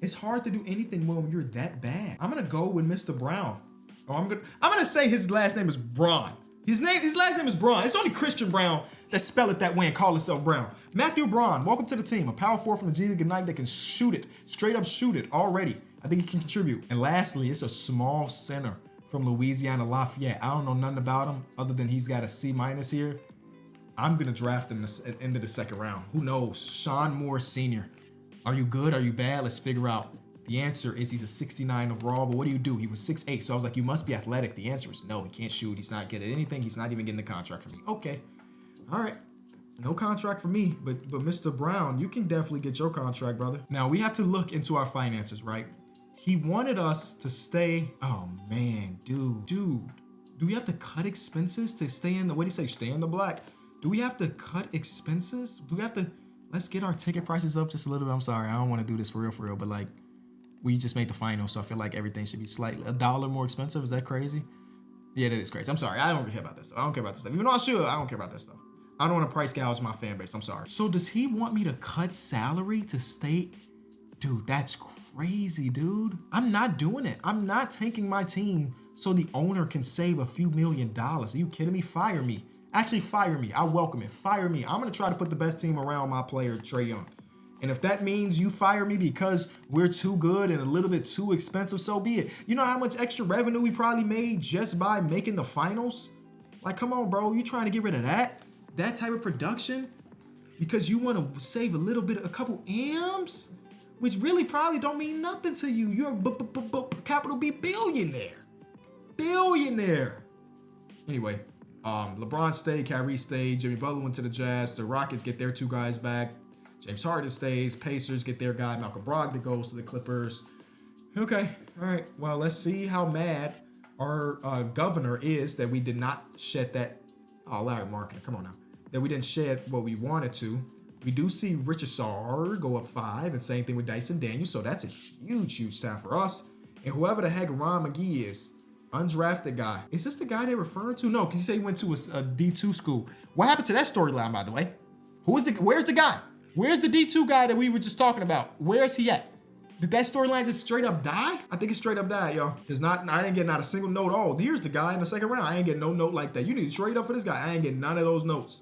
It's hard to do anything well when you're that bad. I'm gonna go with Mr. Brown. Oh, I'm gonna say his last name is Braun. His last name is Braun. It's only Christian Brown that spell it that way and call himself Brown. Matthew Braun, welcome to the team. A power forward from the G League Ignite that can shoot it, straight up shoot it already. I think he can contribute. And lastly, it's a small center from Louisiana Lafayette. I don't know nothing about him other than he's got a C- here. I'm gonna draft him at the end of the 2nd round. Who knows? Sean Moore Sr. Are you good? Are you bad? Let's figure out. The answer is he's a 69 overall, but what do? He was 6'8", so I was like, you must be athletic. The answer is no, he can't shoot. He's not good at anything. He's not even getting the contract from me. Okay, all right. No contract for me, but Mr. Brown, you can definitely get your contract, brother. Now, we have to look into our finances, right? He wanted us to stay. Oh, man, dude. Do we have to cut expenses to stay in the, what do you say, stay in the black? Do we have to cut expenses? Do we have to, let's get our ticket prices up just a little bit. I'm sorry, I don't want to do this for real, but like, we just made the final, so I feel like everything should be slightly $1 more expensive. Is that crazy? Yeah, that is crazy. I'm sorry. I don't care about this stuff. I don't care about this stuff. Even though I should, I don't care about this stuff. I don't want to price gouge my fan base. I'm sorry. So does he want me to cut salary to stay? Dude, that's crazy, dude. I'm not doing it. I'm not tanking my team so the owner can save a few $1 million. Are you kidding me? Fire me. Actually, fire me. I welcome it. Fire me. I'm going to try to put the best team around my player, Trae Young. And if that means you fire me because we're too good and a little bit too expensive, so be it. You know how much extra revenue we probably made just by making the finals? Like, come on, bro. You trying to get rid of that type of production because you want to save a couple M's, which really probably don't mean nothing to you. You're a capital B billionaire. Anyway, LeBron stayed, Kyrie stayed, Jimmy Butler went to the Jazz, the Rockets get their 2 guys back, James Harden stays, Pacers get their guy, Malcolm Brogdon goes to the Clippers. Okay, all right, well, let's see how mad our governor is that we did not shed that, Larry Marketing, come on now, that we didn't shed what we wanted to. We do see Richard Saar go up 5, and same thing with Dyson Daniels, so that's a huge stat for us. And whoever the heck Ron McGee is, undrafted guy. Is this the guy they're referring to? No, because he said he went to a D2 school. What happened to that storyline, by the way? Where's the guy? Where's the D2 guy that we were just talking about? Where's he at? Did that storyline just straight up die? I think it straight up died, y'all. Because I didn't get not a single note. Oh, here's the guy in the second round. I ain't get no note like that. You need to trade up for this guy. I ain't get none of those notes.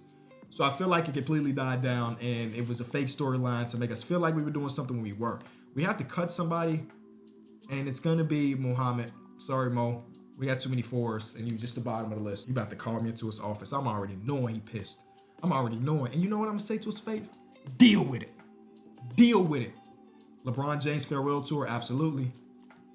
So I feel like it completely died down and it was a fake storyline to make us feel like we were doing something when we weren't. We have to cut somebody and it's going to be Muhammad. Sorry, Mo. We got too many 4s and you just the bottom of the list. You about to call me into his office. I'm already knowing he pissed. I'm already knowing. And you know what I'm going to say to his face? Deal with it. Deal with it. LeBron James farewell tour, absolutely.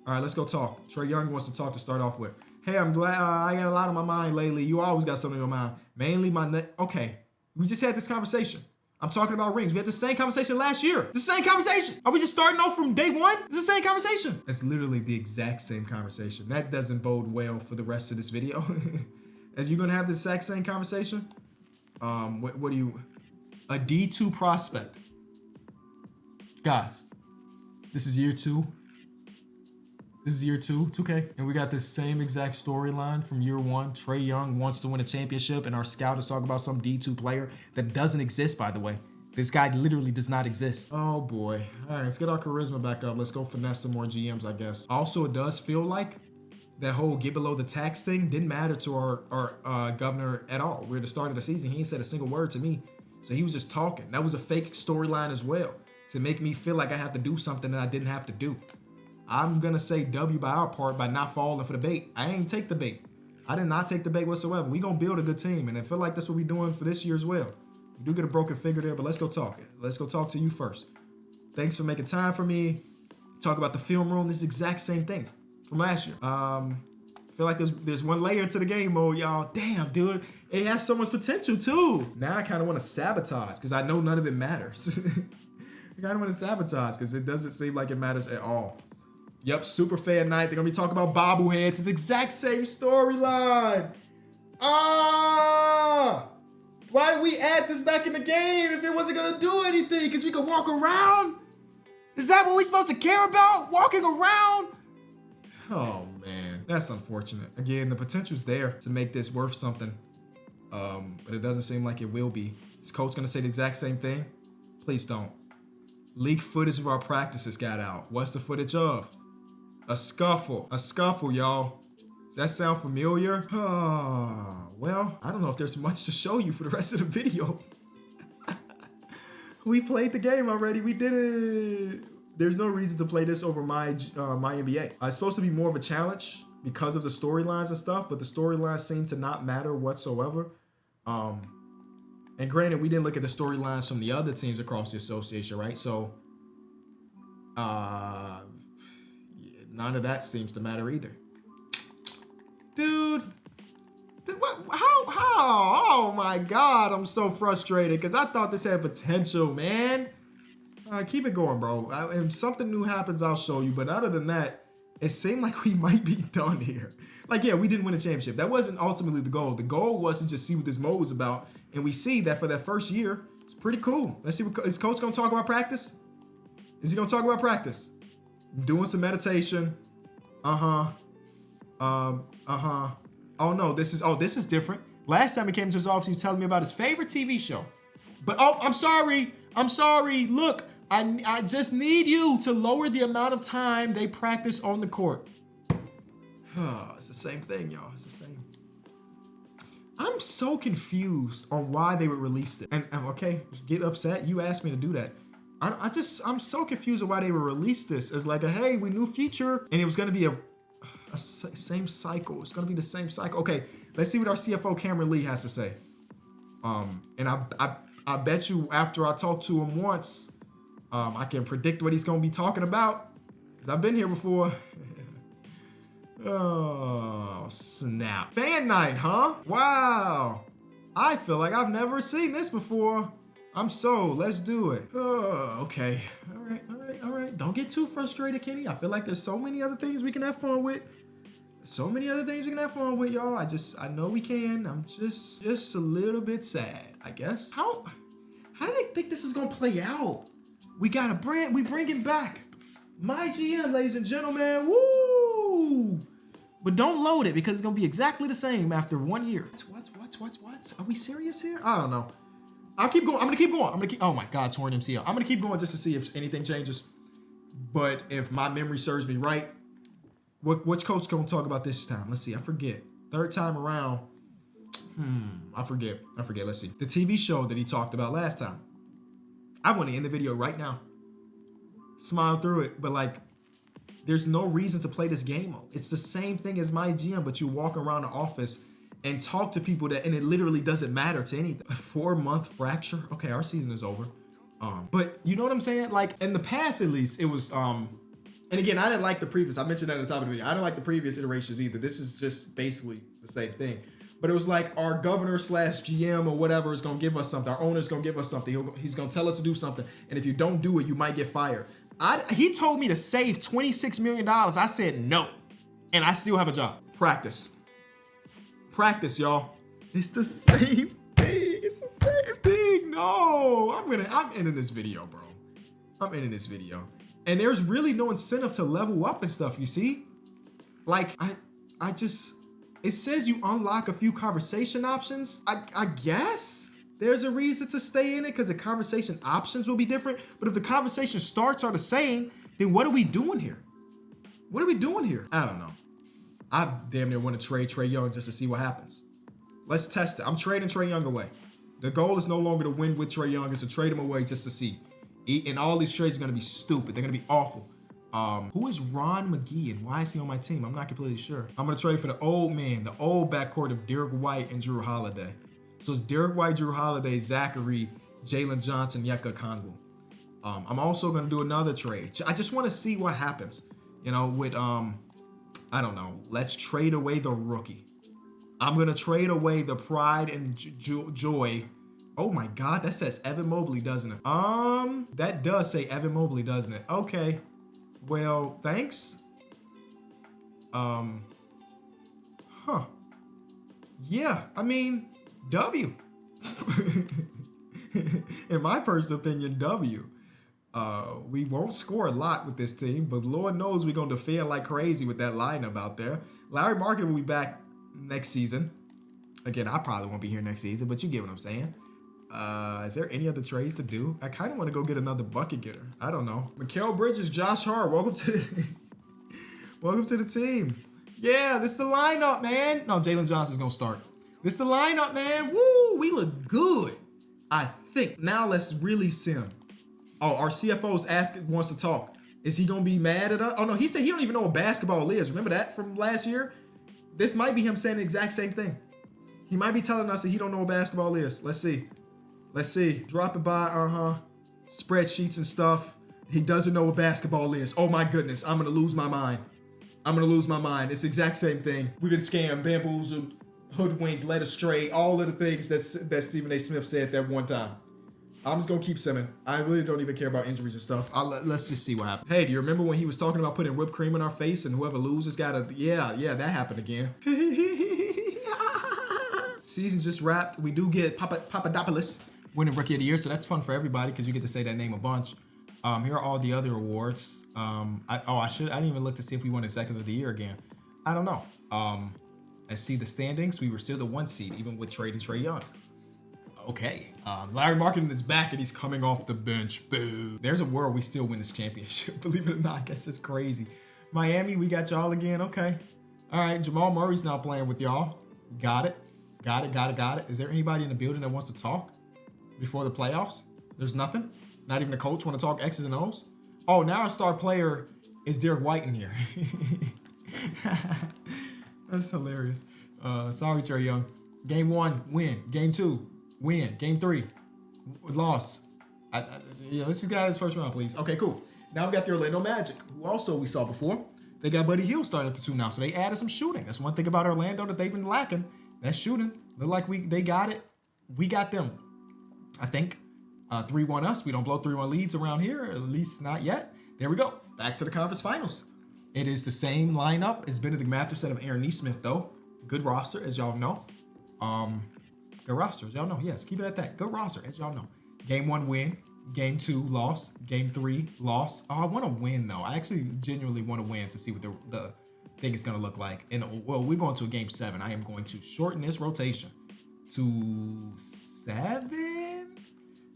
All right, let's go talk. Trae Young wants to talk to start off with. Hey, I'm glad I got a lot on my mind lately. You always got something on your mind. Mainly my okay. We just had this conversation. I'm talking about rings. We had the same conversation last year. The same conversation. Are we just starting off from day one? It's the same conversation. It's literally the exact same conversation. That doesn't bode well for the rest of this video. As you're gonna have the exact same conversation. What do you? A D2 prospect. Guys. This is year 2. This is year 2, 2K. And we got the same exact storyline from year 1. Trae Young wants to win a championship, and our scout is talking about some D2 player that doesn't exist, by the way. This guy literally does not exist. Oh, boy. All right, let's get our charisma back up. Let's go finesse some more GMs, I guess. Also, it does feel like that whole get below the tax thing didn't matter to our governor at all. We're at the start of the season. He ain't said a single word to me. So he was just talking. That was a fake storyline as well, to make me feel like I have to do something that I didn't have to do. I'm going to say W by our part by not falling for the bait. I ain't take the bait. I did not take the bait whatsoever. We going to build a good team, and I feel like that's what we're doing for this year as well. We do get a broken finger there, but let's go talk. Let's go talk to you first. Thanks for making time for me. Talk about the film room. This is the exact same thing from last year. I feel like there's one layer to the game mode, y'all. Damn, dude. It has so much potential, too. Now I kind of want to sabotage because I know none of it matters. I kind of want to sabotage because it doesn't seem like it matters at all. Yep, super fan night. They're going to be talking about bobbleheads. It's the exact same storyline. Why did we add this back in the game if it wasn't going to do anything? Because we could walk around? Is that what we're supposed to care about? Walking around? Oh, man. That's unfortunate. Again, the potential's there to make this worth something. But it doesn't seem like it will be. Is coach going to say the exact same thing? Please don't. Leaked footage of our practices got out. What's the footage of? A scuffle. A scuffle, y'all. Does that sound familiar? Well, I don't know if there's much to show you for the rest of the video. We played the game already. We did it. There's no reason to play this over my NBA. It's supposed to be more of a challenge because of the storylines and stuff, but the storylines seem to not matter whatsoever. And granted, we didn't look at the storylines from the other teams across the association, right? So, none of that seems to matter either. Dude, how? Oh my God, I'm so frustrated because I thought this had potential, man. Keep it going, bro. If something new happens, I'll show you. But other than that, it seemed like we might be done here. Like, yeah, we didn't win a championship. That wasn't ultimately the goal. The goal was to just see what this mode was about. And we see that for that first year, it's pretty cool. Let's see, is coach going to talk about practice? Is he going to talk about practice? Doing some meditation. Oh, no, this is different. Last time he came to his office, he was telling me about his favorite TV show. But, oh, I'm sorry. Look, I just need you to lower the amount of time they practice on the court. It's the same thing, y'all. It's the same. I'm so confused on why they would release it. And okay, get upset. You asked me to do that. I'm so confused on why they would release this as like a, hey, we new feature. And it was going to be a same cycle. It's going to be the same cycle. Okay, Let's see what our CFO Cameron Lee has to say. And I bet you after I talk to him once, I can predict what he's gonna be talking about. Cause I've been here before. Oh, snap. Fan night, huh? Wow. I feel like I've never seen this before. I'm sold. Let's do it. Oh, okay. All right. Don't get too frustrated, Kenny. I feel like there's so many other things we can have fun with. So many other things we can have fun with, y'all. I know we can. I'm just a little bit sad, I guess. How did they think this was gonna play out? We got a brand. We bringing back MyGM, ladies and gentlemen. Woo! But don't load it because it's gonna be exactly the same after 1 year. What? Are we serious here? I don't know. I'll keep going. I'm gonna keep going. Oh my God, torn MCL. I'm gonna keep going just to see if anything changes. But if my memory serves me right, which coach gonna talk about this time? Let's see. I forget. Third time around. I forget. Let's see. The TV show that he talked about last time. I want to end the video right now. Smile through it, but like, there's no reason to play this game mode. It's the same thing as MyGM, but you walk around the office and talk to people and it literally doesn't matter to anything. A 4-month fracture. Okay, our season is over. But you know what I'm saying? Like in the past, at least, it was, and again, I didn't like the previous. I mentioned that at the top of the video. I didn't like the previous iterations either. This is just basically the same thing. But it was like our governor / GM or whatever is gonna give us something. Our owner's gonna give us something. He's gonna tell us to do something. And if you don't do it, you might get fired. He told me to save $26 million. I said no. And I still have a job. Practice, y'all. It's the same thing. It's the same thing. No, I'm ending this video, bro. I'm ending this video. And there's really no incentive to level up and stuff, you see? Like, it says you unlock a few conversation options. I guess there's a reason to stay in it because the conversation options will be different. But if the conversation starts are the same, then what are we doing here? I don't know. I damn near want to trade Trae Young just to see what happens. Let's test it. I'm trading Trae Young away. The goal is no longer to win with Trae Young. It's to trade him away just to see. And all these trades are going to be stupid. They're going to be awful. Who is Ron McGee and why is he on my team? I'm not completely sure. I'm going to trade for the old backcourt of Derek White and Drew Holiday. So it's Derek White, Drew Holiday, Zachary, Jalen Johnson, Yeka Kongu. I'm also going to do another trade. I just want to see what happens. You know, with, I don't know. Let's trade away the rookie. I'm going to trade away the pride and joy. Oh my God, that says Evan Mobley, doesn't it? That does say Evan Mobley, doesn't it? Okay. Well, thanks. Yeah, I mean, W. In my personal opinion, W. We won't score a lot with this team, but Lord knows we're going to defend like crazy with that lineup out there. Larry Market will be back next season. Again, I probably won't be here next season, but you get what I'm saying. Is there any other trades to do? I kind of want to go get another bucket getter. I don't know. Mikal Bridges, Josh Hart, welcome to the team. Yeah, this is the lineup, man. No, Jalen Johnson's gonna start. This is the lineup, man. Woo, we look good. I think. Now let's really sim. Oh, our CFO's wants to talk. Is he gonna be mad at us? Oh no, he said he don't even know what basketball is. Remember that from last year? This might be him saying the exact same thing. He might be telling us that he don't know what basketball is. Let's see. Drop it by, spreadsheets and stuff. He doesn't know what basketball is. Oh my goodness, I'm gonna lose my mind. It's the exact same thing. We've been scammed, bamboozled, hoodwinked, led astray, all of the things that Stephen A. Smith said that one time. I'm just gonna keep simming. I really don't even care about injuries and stuff. Let's just see what happens. Hey, do you remember when he was talking about putting whipped cream in our face and whoever loses yeah, that happened again. Season just wrapped. We do get Papadopoulos winning Rookie of the Year, so that's fun for everybody because you get to say that name a bunch. Here are all the other awards. I didn't even look to see if we won Executive of the Year again. I don't know. Let's see the standings. We were still the 1 seed, even with trading Trae Young. Okay. Larry Marketing is back and he's coming off the bench. Boo. There's a world we still win this championship. Believe it or not, I guess it's crazy. Miami, we got y'all again. Okay. All right. Jamal Murray's not playing with y'all. Got it. Is there anybody in the building that wants to talk before the playoffs? There's nothing? Not even the coach want to talk X's and O's? Oh, now our star player is Derek White in here. That's hilarious. Sorry, Trey Young. Game 1, win. Game 2, win. Game 3, loss. Yeah, let's just get out of this first round, please. Okay, cool. Now we got the Orlando Magic, who also we saw before. They got Buddy Hield starting at the 2 now, so they added some shooting. That's one thing about Orlando that they've been lacking. That's shooting. Look like they got it. We got them. I think 3-1 us. We don't blow 3-1 leads around here, at least not yet. There we go. Back to the conference finals. It is the same lineup as Benedict Mathuson of Aaron Nesmith, though. Good roster, as y'all know. Good roster, as y'all know. Yes, keep it at that. Good roster, as y'all know. Game 1 win. Game 2 loss. Game 3 loss. Oh, I want to win, though. I actually genuinely want to win to see what the thing is going to look like. And, well, we're going to a Game 7. I am going to shorten this rotation to 7.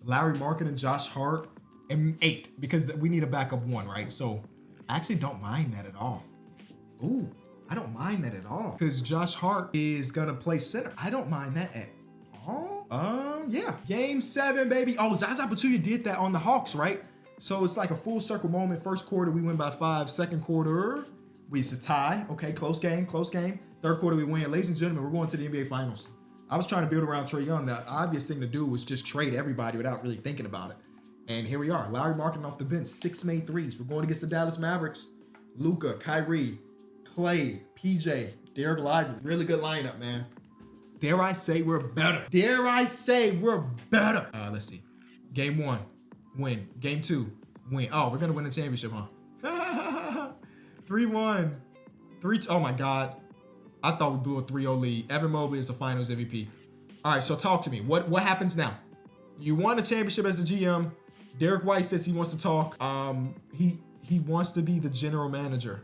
Larry Market and Josh Hart. And 8, because we need a backup 1, right? So I actually don't mind that at all. Ooh, I don't mind that at all. Because Josh Hart is going to play center. I don't mind that at all. Yeah. Game 7, baby. Oh, Zaza Pachulia did that on the Hawks, right? So it's like a full circle moment. First quarter, we win by 5. Second quarter, it's a tie. Okay, close game. Third quarter, we win. Ladies and gentlemen, we're going to the NBA Finals. I was trying to build around Trae Young. The obvious thing to do was just trade everybody without really thinking about it. And here we are. Larry Marketing off the bench. 6 made threes. We're going against the Dallas Mavericks. Luka, Kyrie, Clay, PJ, Derek Lively. Really good lineup, man. Dare I say we're better. Let's see. Game 1, win. Game 2, win. Oh, we're going to win the championship, huh? 3-1. Oh, my God. I thought we blew a 3-0 lead. Evan Mobley is the finals MVP. All right, so talk to me. What happens now? You won a championship as a GM. Derek White says he wants to talk. He wants to be the general manager.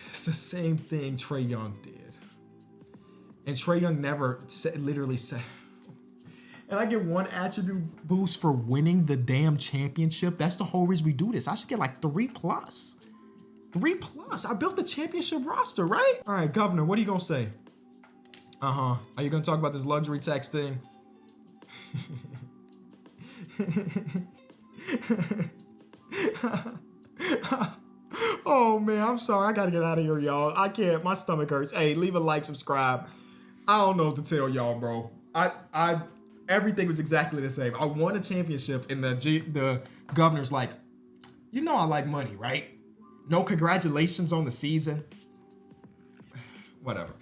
It's the same thing Trae Young did. And Trae Young never literally said, and I get 1 attribute boost for winning the damn championship. That's the whole reason we do this. I should get like 3+. 3+. I built the championship roster, right? All right, Governor, what are you going to say? Are you going to talk about this luxury tax thing? Oh, man, I'm sorry. I got to get out of here, y'all. I can't. My stomach hurts. Hey, leave a like, subscribe. I don't know what to tell y'all, bro. Everything was exactly the same. I won a championship, and the governor's like, you know I like money, right? No congratulations on the season. Whatever.